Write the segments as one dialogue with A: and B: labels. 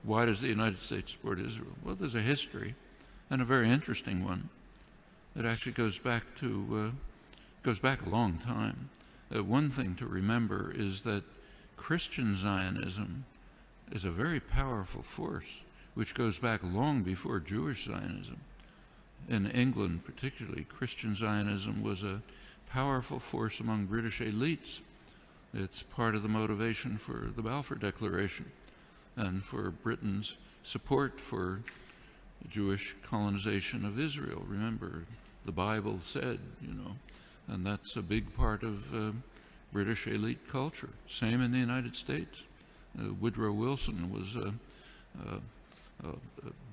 A: Why does the United States support Israel? Well, there's a history, and a very interesting one. It actually goes back a long time. One thing to remember is that Christian Zionism is a very powerful force, which goes back long before Jewish Zionism. In England particularly, Christian Zionism was a powerful force among British elites. It's part of the motivation for the Balfour Declaration and for Britain's support for Jewish colonization of Israel. Remember, the Bible said, and that's a big part of British elite culture. Same in the United States. Woodrow Wilson was a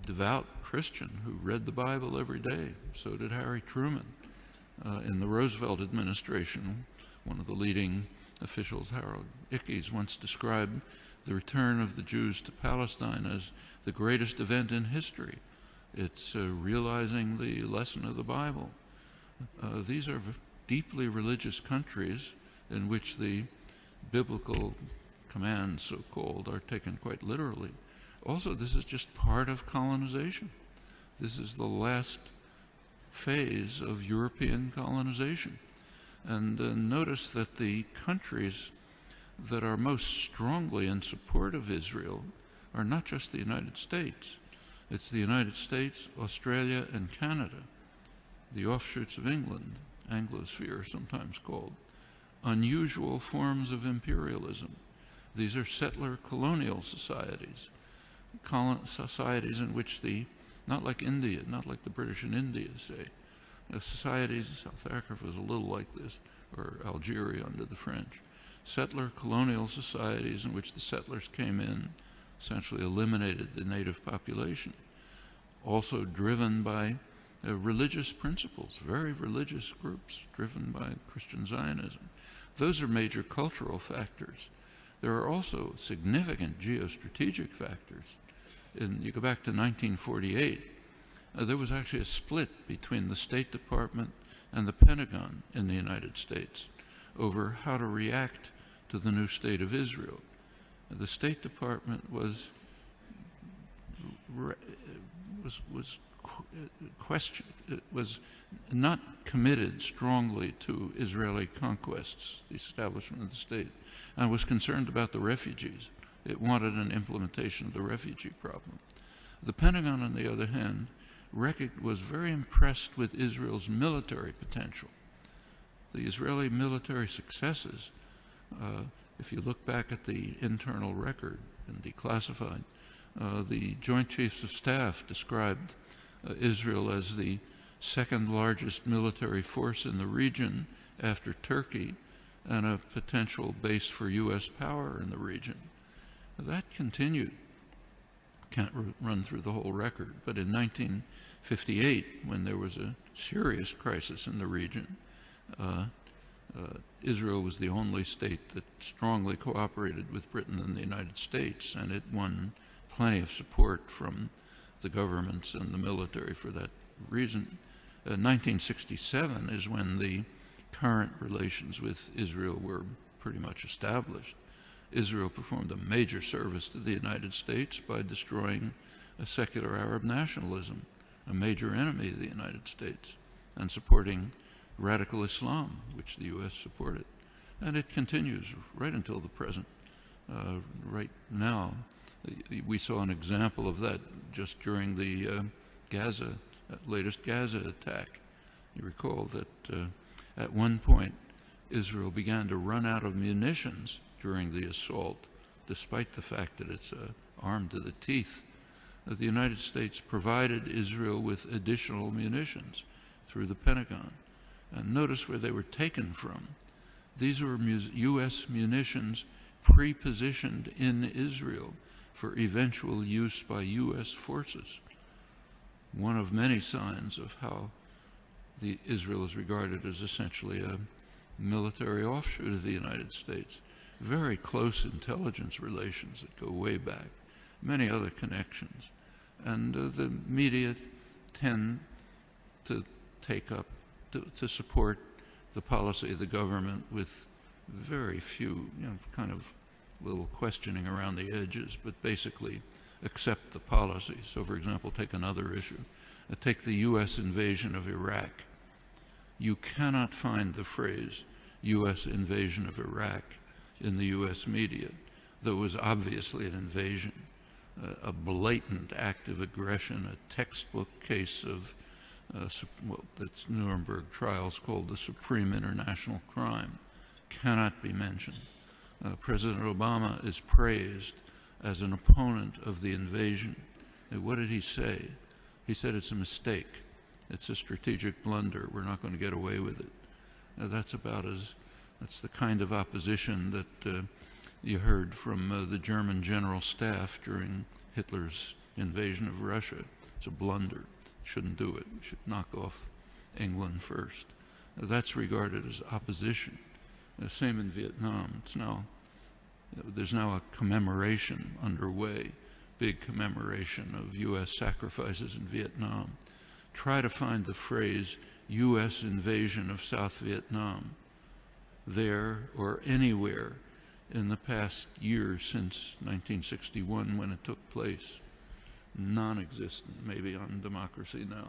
A: devout Christian who read the Bible every day. So did Harry Truman. In the Roosevelt administration, one of the leading officials, Harold Ickes, once described the return of the Jews to Palestine as the greatest event in history. It's realizing the lesson of the Bible. These are deeply religious countries in which the biblical commands, so-called, are taken quite literally. Also, this is just part of colonization. This is the last phase of European colonization. And notice that the countries that are most strongly in support of Israel are not just the United States. It's the United States, Australia, and Canada, the offshoots of England, Anglosphere sometimes called, unusual forms of imperialism. These are settler colonial societies, societies in which not like India, not like the British in India, say, societies, South Africa was a little like this, or Algeria under the French, settler colonial societies in which the settlers came in, essentially eliminated the native population, also driven by religious principles, very religious groups driven by Christian Zionism. Those are major cultural factors. There are also significant geostrategic factors. You go back to 1948, there was actually a split between the State Department and the Pentagon in the United States over how to react to the new state of Israel. The State Department was not committed strongly to Israeli conquests, the establishment of the state, and was concerned about the refugees. It wanted an implementation of the refugee problem. The Pentagon, on the other hand, was very impressed with Israel's military potential. The Israeli military successes, if you look back at the internal record and declassified, the Joint Chiefs of Staff described Israel as the second largest military force in the region after Turkey and a potential base for U.S. power in the region. That continued. Can't run through the whole record, but in 1958, when there was a serious crisis in the region, Israel was the only state that strongly cooperated with Britain and the United States, and it won plenty of support from the governments and the military for that reason. 1967 is when the current relations with Israel were pretty much established. Israel performed a major service to the United States by destroying a secular Arab nationalism, a major enemy of the United States, and supporting radical Islam, which the U.S. supported. And it continues right until the present. Right now, we saw an example of that just during the latest Gaza attack. You recall that at one point, Israel began to run out of munitions during the assault, despite the fact that it's armed to the teeth. The United States provided Israel with additional munitions through the Pentagon. And notice where they were taken from. These were U.S. munitions pre-positioned in Israel for eventual use by U.S. forces. One of many signs of how Israel is regarded as essentially a military offshoot of the United States. Very close intelligence relations that go way back, many other connections. And the media tend to take up, to support the policy of the government with very few, kind of little questioning around the edges, but basically accept the policy. So, for example, take another issue. Take the U.S. invasion of Iraq. You cannot find the phrase U.S. invasion of Iraq in the U.S. media, though it was obviously an invasion, a blatant act of aggression, a textbook case of well, that's Nuremberg trials called the supreme international crime, cannot be mentioned. President Obama is praised as an opponent of the invasion. And what did he say? He said it's a mistake. It's a strategic blunder. We're not going to get away with it. That's the kind of opposition that you heard from the German general staff during Hitler's invasion of Russia. It's a blunder. Shouldn't do it. We should knock off England first. That's regarded as opposition. Same in Vietnam. There's now a commemoration underway, big commemoration of U.S. sacrifices in Vietnam. Try to find the phrase U.S. invasion of South Vietnam there or anywhere in the past years since 1961 when it took place. Non-existent, maybe on Democracy Now,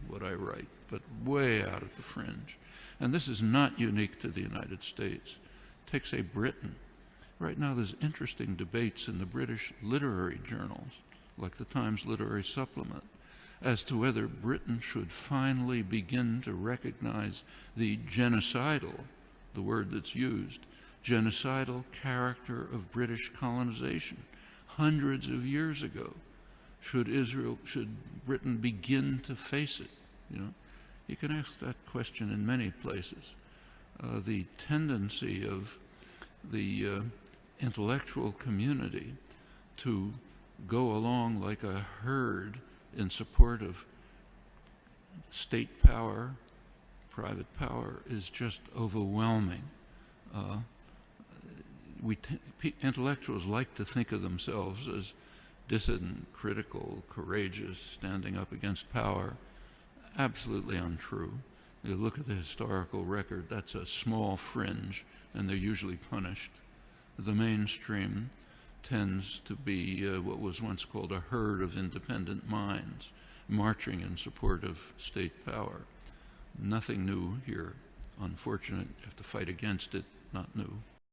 A: what I write, but way out at the fringe. And this is not unique to the United States. Take, say, Britain. Right now there's interesting debates in the British literary journals, like the Times Literary Supplement, as to whether Britain should finally begin to recognize the genocidal, the word that's used, genocidal character of British colonization hundreds of years ago. Should Britain begin to face it? You can ask that question in many places. The tendency of the intellectual community to go along like a herd in support of state power, private power, is just overwhelming. Intellectuals like to think of themselves as dissident, critical, courageous, standing up against power. Absolutely untrue. You look at the historical record, that's a small fringe, and they're usually punished. The mainstream tends to be what was once called a herd of independent minds, marching in support of state power. Nothing new here. Unfortunate, you have to fight against it, not new.